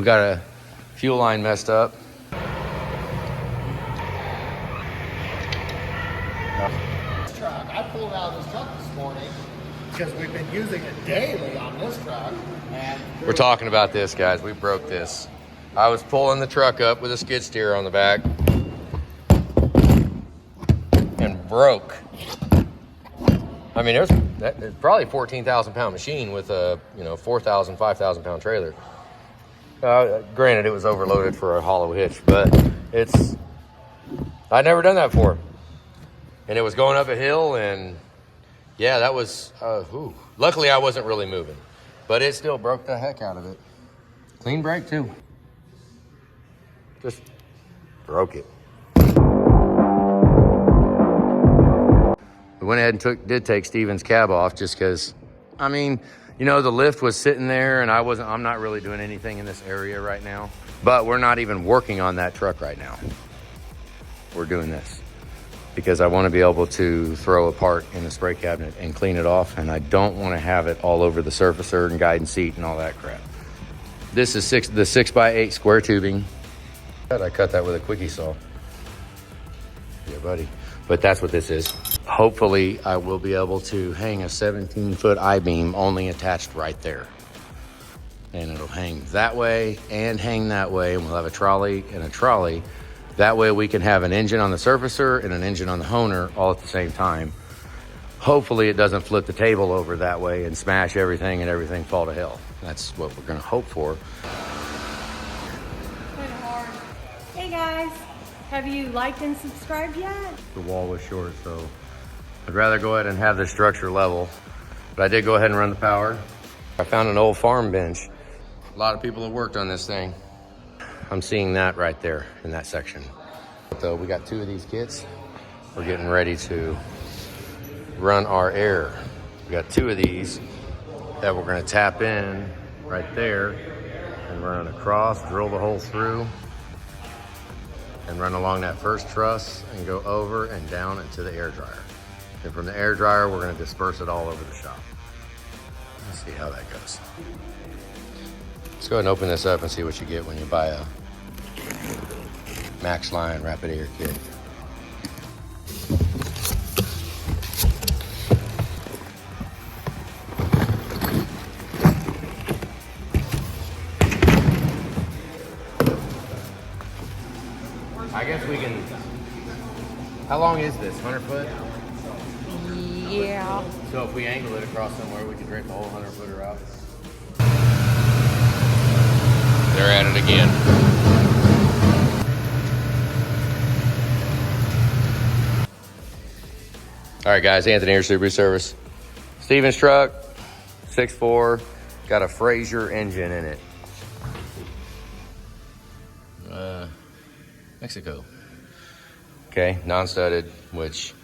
We got a fuel line messed up. This truck, I pulled out of this truck this morning because we've been using it daily on this truck. And We're talking about this, guys. We broke this. I was pulling the truck up with a skid steer on the back and broke. I mean, it's probably a 14,000 pound machine with a 4,000, 5,000 pound trailer. Granted, it was overloaded for a hollow hitch, but I'd never done that before. And it was going up a hill, and yeah, that was, luckily I wasn't really moving, but it still broke the heck out of it. Clean brake too. Just broke it. We went ahead and did take Steven's cab off just because, I mean, the lift was sitting there and I'm not really doing anything in this area right now, but we're not even working on that truck right now. We're doing this because I want to be able to throw a part in the spray cabinet and clean it off, and I don't want to have it all over the surfacer and guidance seat and all that crap. This is the 6x8 square tubing. I cut that with a quickie saw. Yeah, buddy. But that's what this is. Hopefully, I will be able to hang a 17-foot I-beam only attached right there. And it'll hang that way and hang that way, and we'll have a trolley and a trolley. That way we can have an engine on the surfacer and an engine on the honer all at the same time. Hopefully it doesn't flip the table over that way and smash everything and everything fall to hell. That's what we're gonna hope for. Hey guys, have you liked and subscribed yet? The wall was short, so I'd rather go ahead and have the structure level. But I did go ahead and run the power. I found an old farm bench. A lot of people have worked on this thing. I'm seeing that right there in that section. So we got 2 of these kits. We're getting ready to run our air. We got 2 of these that we're gonna tap in right there and run across, drill the hole through, and run along that first truss and go over and down into the air dryer. And from the air dryer, we're gonna disperse it all over the shop. Let's see how that goes. Let's go ahead and open this up and see what you get when you buy a Max Line Rapid Air kit. I guess we can, how long is this, 100 foot? Yeah. So if we angle it across somewhere, we can drape the whole 100-footer out. They're at it again. All right, guys, Anthony here, Subaru Service. Steven's truck, 6.4, got a Frazier engine in it. Mexico. Okay, non-studded, which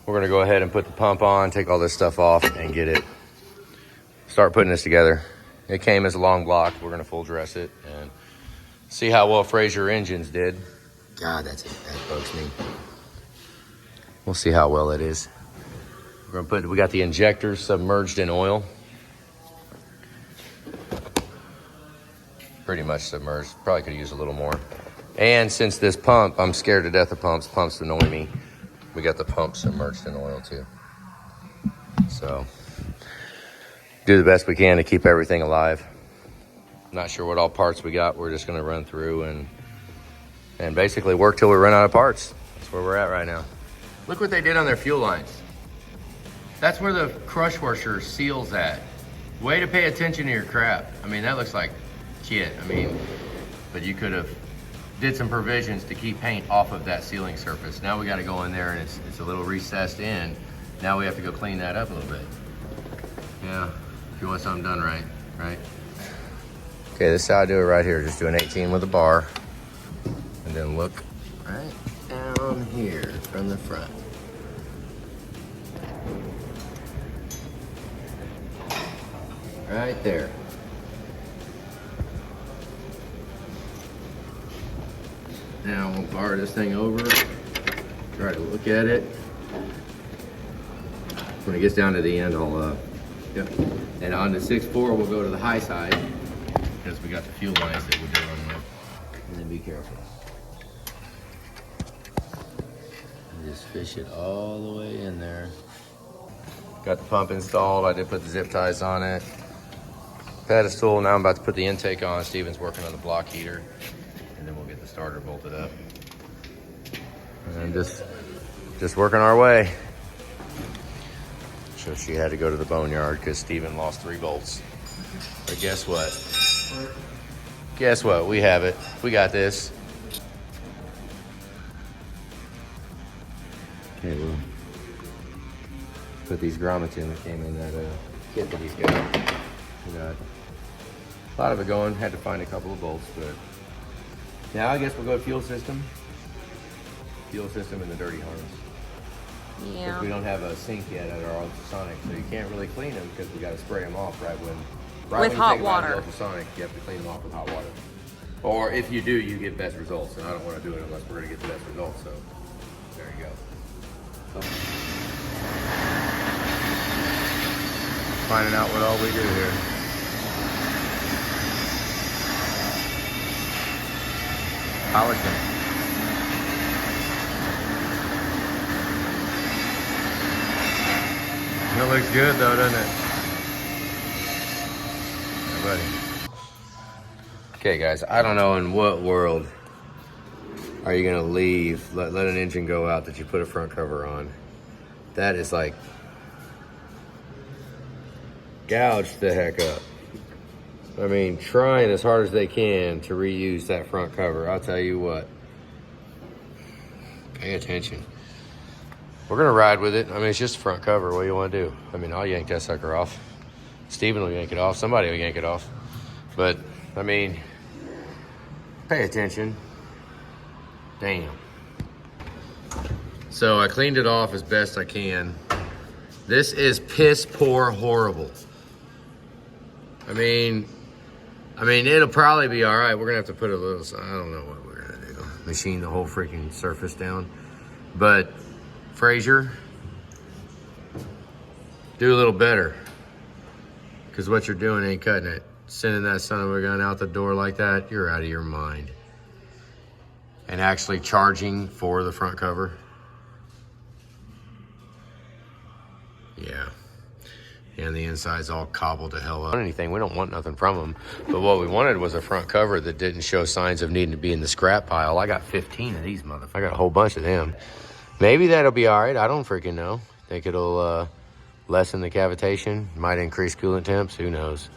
we're gonna go ahead and put the pump on, take all this stuff off, and start putting this together. It came as a long block. We're gonna full dress it and see how well Frazier engines did. God, that bugs me. We'll see how well it is. We got the injectors submerged in oil. Pretty much submerged. Probably could use a little more. And since this pump, I'm scared to death of pumps. Pumps annoy me. We got the pump submerged in oil too. So, do the best we can to keep everything alive. Not sure what all parts we got. We're just gonna run through and basically work till we run out of parts. That's where we're at right now. Look what they did on their fuel lines. That's where the crush washer seals at. Way to pay attention to your crap. I mean, that looks like shit. I mean, but you could have did some provisions to keep paint off of that sealing surface. Now we got to go in there and it's a little recessed in. Now we have to go clean that up a little bit. Yeah, if you want something done right, right? Okay, this is how I do it right here. Just do an 18 with a bar and then look right down here from the front. Right there. Now we'll bar this thing over, try to look at it. When it gets down to the end, I'll, yep. And on the 6.4, we'll go to the high side because we got the fuel lines that we're dealing with. And then be careful. And just fish it all the way in there. Got the pump installed. I did put the zip ties on it. Pedestal. Now I'm about to put the intake on. Steven's working on the block heater. And then we'll get the starter bolted up. And just working our way. So she had to go to the boneyard because Steven lost 3 bolts. But guess what? Guess what? We have it. We got this. Okay, we'll put these grommets in that came in that kit that he's got. We got a lot of it going. Had to find a couple of bolts, but now I guess we'll go fuel system. Fuel system and the dirty harness. Yeah. Because we don't have a sink yet at our ultrasonic, so you can't really clean them because we got to spray them off right when with hot you take them out of water. the ultrasonic, you have to clean them off with hot water. Or if you do, you get best results, and I don't want to do it unless we're going to get the best results. So there you go. Finding out what all we do here. Polishing. It looks good though, doesn't it? Yeah, buddy. Okay guys, I don't know in what world are you gonna leave, let an engine go out that you put a front cover on. That is like gouged the heck up. I mean, trying as hard as they can to reuse that front cover. I'll tell you what, pay attention. We're gonna ride with it. I mean, it's just a front cover. What do you wanna do? I mean, I'll yank that sucker off. Steven will yank it off. Somebody will yank it off. But, I mean, pay attention. Damn. So I cleaned it off as best I can. This is piss poor horrible. I mean, it'll probably be all right. We're gonna have to put a little, I don't know what we're gonna do. Machine the whole freaking surface down. But Frazier, do a little better. Because what you're doing ain't cutting it. Sending that son of a gun out the door like that, you're out of your mind. And actually charging for the front cover. Yeah. And the inside's all cobbled to hell up. Anything, we don't want nothing from them. But what we wanted was a front cover that didn't show signs of needing to be in the scrap pile. I got 15 of these motherfuckers. I got a whole bunch of them. Maybe that'll be all right. I don't freaking know. Think it'll lessen the cavitation. Might increase coolant temps. Who knows?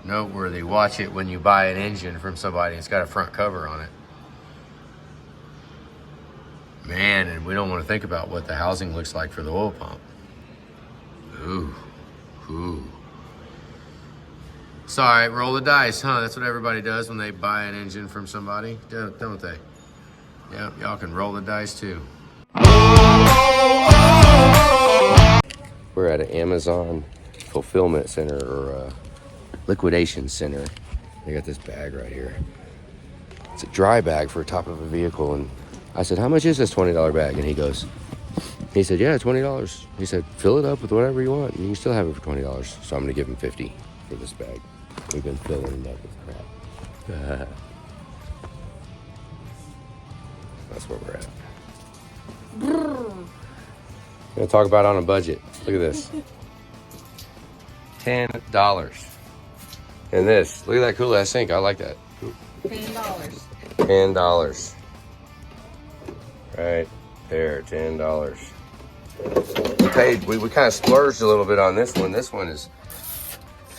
Noteworthy. Watch it when you buy an engine from somebody. It's got a front cover on it. Man, and we don't want to think about what the housing looks like for the oil pump. Ooh. Ooh. It's all right. Roll the dice, huh? That's what everybody does when they buy an engine from somebody, don't they? Yeah, y'all can roll the dice too. We're at an Amazon fulfillment center or liquidation center. They got this bag right here. It's a dry bag for the top of a vehicle. And I said, how much is this $20 bag? And he said, yeah, $20. He said, fill it up with whatever you want. And you can still have it for $20. So I'm gonna give him $50 for this bag. We've been filling it up with crap. That's where we're at. Gonna talk about on a budget. Look at this. $10. And this, look at that cool ass sink. I like that. $10. $10. Right there, $10. We kind of splurged a little bit on this one. This one is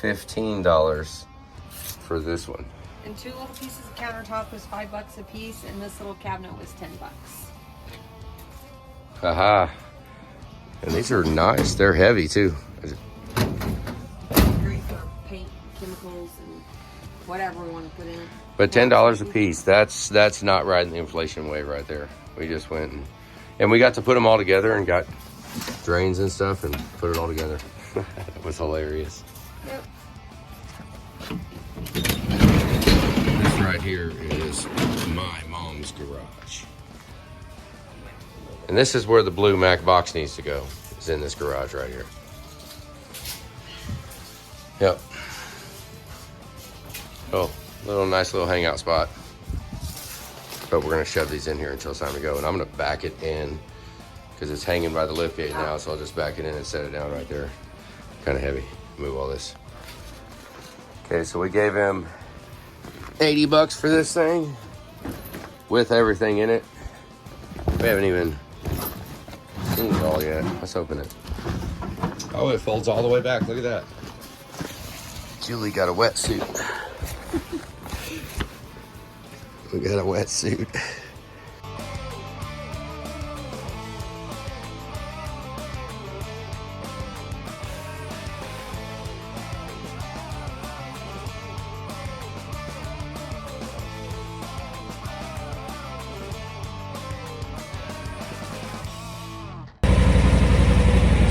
$15 for this one. And 2 little pieces of countertop was $5 a piece, and this little cabinet was $10. Haha. And these are nice. They're heavy too. Great for paint, chemicals, and whatever we want to put in it. But $10 a piece. That's not riding the inflation wave right there. We just went and we got to put them all together and got drains and stuff and put it all together. That was hilarious. Yep. This right here is my mom's garage. And this is where the blue Mac box needs to go. It's in this garage right here. Yep. Oh, Nice little hangout spot. But we're gonna shove these in here until it's time to go. And I'm gonna back it in because it's hanging by the lift gate now. So I'll just back it in and set it down right there. Kind of heavy. Move all this. Okay, so we gave him 80 bucks for this thing with everything in it. We haven't even seen it all yet. Let's open it. Oh, it folds all the way back. Look at that. Julie got a wetsuit. We got a wetsuit.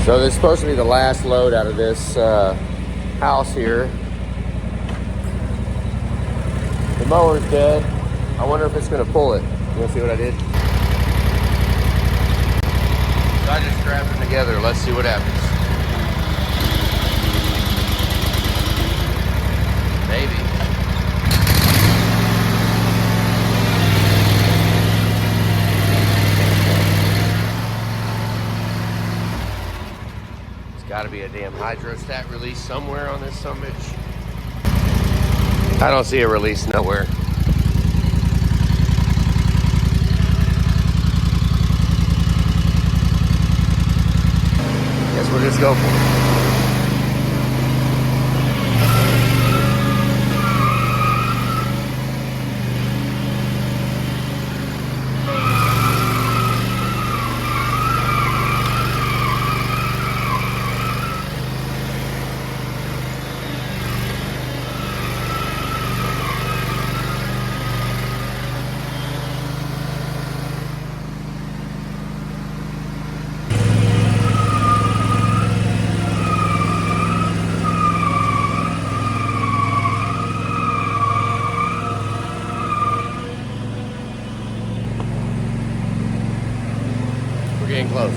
So this is supposed to be the last load out of this house here. The mower's dead. I wonder if it's gonna pull it. You wanna see what I did? So I just grabbed them together. Let's see what happens. Maybe. Gotta be a damn hydrostat release somewhere on this sumbitch. I don't see a release nowhere. Guess we'll just go for it. Getting close.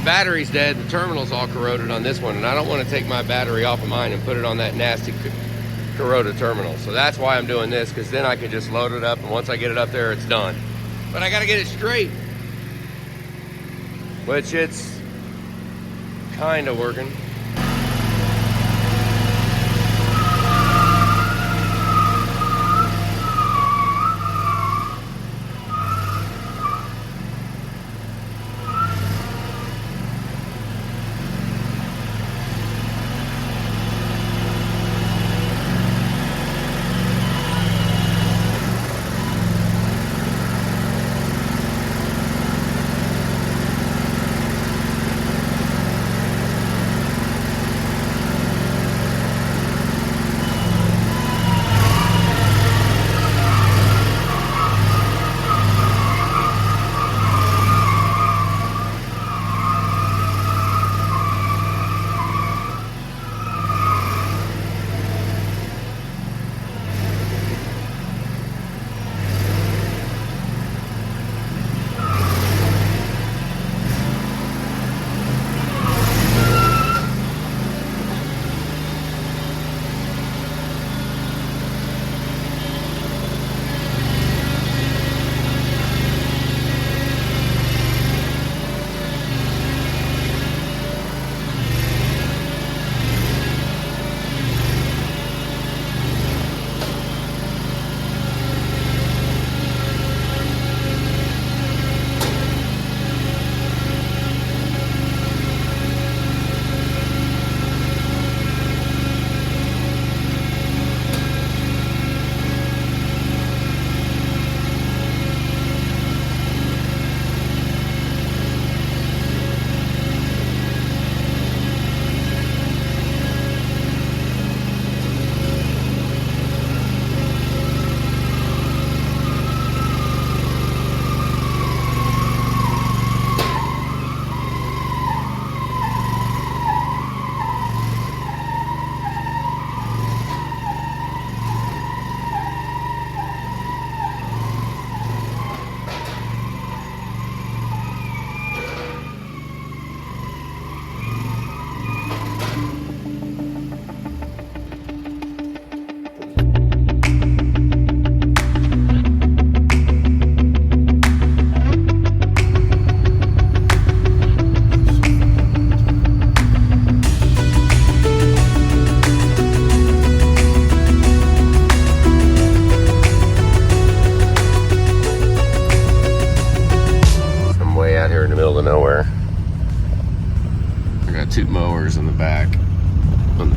Battery's dead. The terminal's all corroded on this one, and I don't want to take my battery off of mine and put it on that nasty corroded terminal. So that's why I'm doing this, because then I can just load it up, and once I get it up there, it's done. But I got to get it straight, which it's kind of working.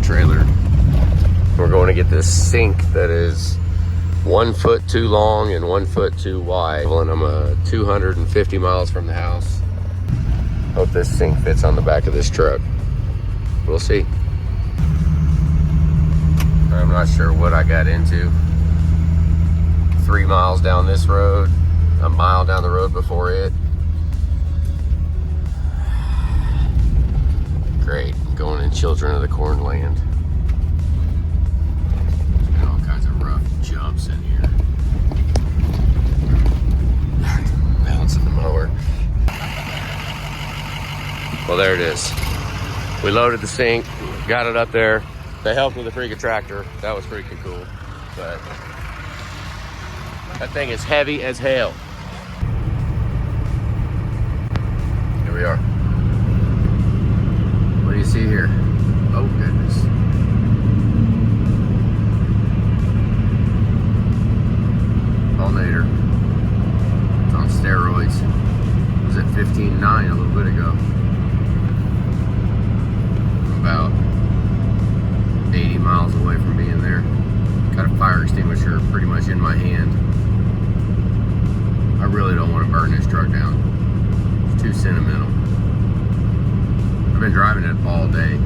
trailer. We're going to get this sink that is 1 foot too long and 1 foot too wide. And I'm 250 miles from the house. Hope this sink fits on the back of this truck. We'll see. I'm not sure what I got into. 3 miles down this road, a mile down the road before it. Great, going in Children of the Corn land. There's been all kinds of rough jumps in here. Bouncing the mower. Well, there it is. We loaded the sink, got it up there. They helped with the freaking tractor. That was freaking cool. But that thing is heavy as hell. Here we are. What do you see here? Oh, goodness. Alternator. It's on steroids. It was at 15.9 a little bit ago. About 80 miles away from being there. Got a fire extinguisher pretty much in my hand. I really don't want to burn this truck down. It's too sentimental. I've been driving it all day.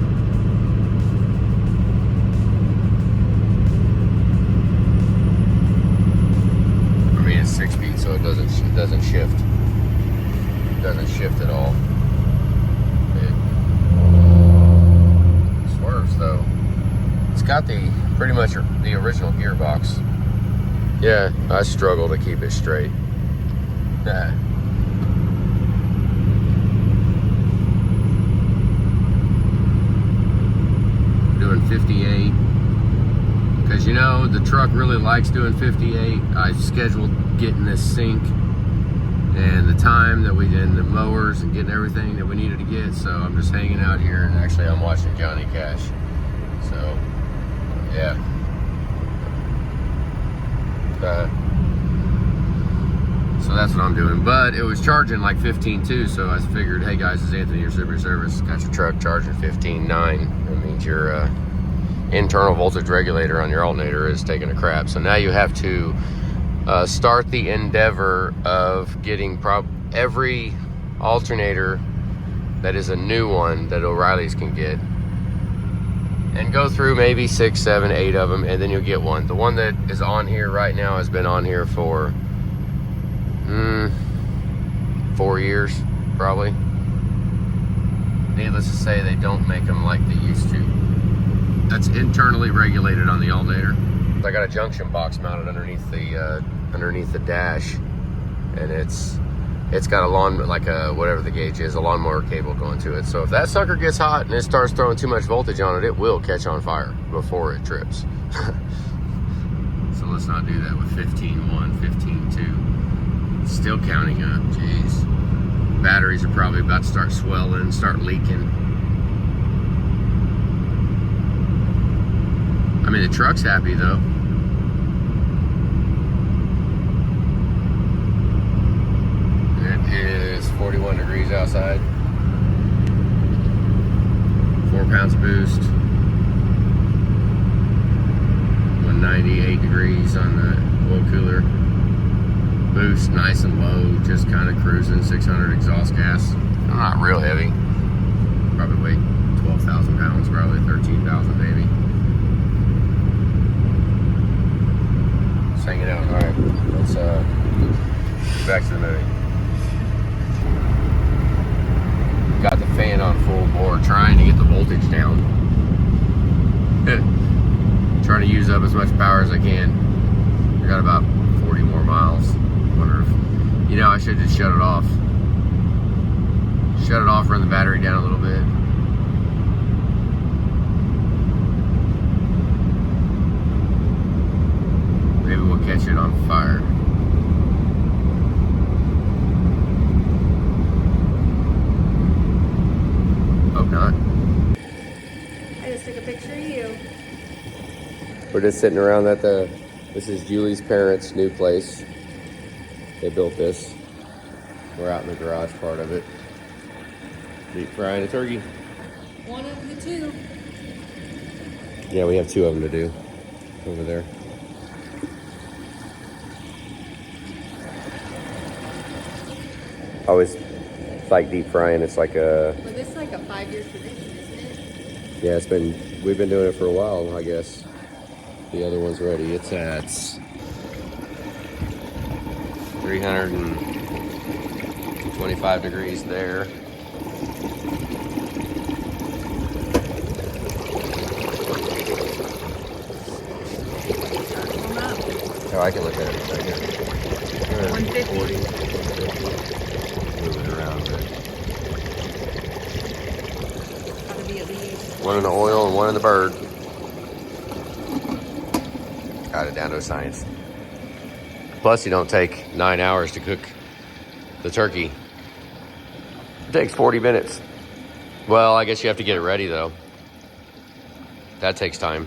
I mean, it's 6 feet, so it doesn't shift. It doesn't shift at all. It swerves though. It's got pretty much the original gearbox. Yeah, I struggle to keep it straight. Nah. Doing 58. Because you know, the truck really likes doing 58. I scheduled getting this sink and the time that we did, the mowers and getting everything that we needed to get. So I'm just hanging out here, and actually I'm watching Johnny Cash. So, yeah. So that's what I'm doing. But it was charging like 15.2, so I figured, hey guys, it's Anthony, your Super Service. Got your truck charging 15.9. That means your internal voltage regulator on your alternator is taking a crap. So now you have to start the endeavor of getting every alternator that is a new one that O'Reilly's can get, and go through maybe 6, 7, 8 of them, and then you'll get one. The one that is on here right now has been on here for 4 years, probably. Needless to say, they don't make them like they used to. That's internally regulated on the alternator. I got a junction box mounted underneath the dash, and it's got a whatever the gauge is, a lawnmower cable going to it. So if that sucker gets hot and it starts throwing too much voltage on it, it will catch on fire before it trips. So let's not do that with 15.1, 15.2. Still counting up, jeez. Batteries are probably about to start swelling, start leaking. I mean, the truck's happy though. It is 41 degrees outside. 4 pounds boost. 198 degrees on the oil cooler. Boost nice and low, just kind of cruising. 600 exhaust gas. I'm not real heavy. Probably weigh 12,000 pounds, probably 13,000 maybe. Just hanging out. All right, let's get back to the movie. Got the fan on full bore, trying to get the voltage down. Trying to use up as much power as I can. I got about 40 more miles. Wonder if, I should just shut it off. Shut it off, run the battery down a little bit. Maybe we'll catch it on fire. Hope not. I just took a picture of you. We're just sitting around at this is Julie's parents' new place. They built this. We're out in the garage part of it. Deep frying a turkey. One of the two. Yeah, we have 2 of them to do over there. Always like deep frying. It's like a... Well, this is like a 5-year tradition, isn't it? Yeah, we've been doing it for a while, I guess. The other one's ready. It's at 325 degrees there. Oh, I can look at it right here. 150. Move it around, but Gotta be at least. 1 in the oil and 1 in the bird. Got it down to a science. Plus, you don't take 9 hours to cook the turkey. It takes 40 minutes. Well, I guess you have to get it ready, though. That takes time.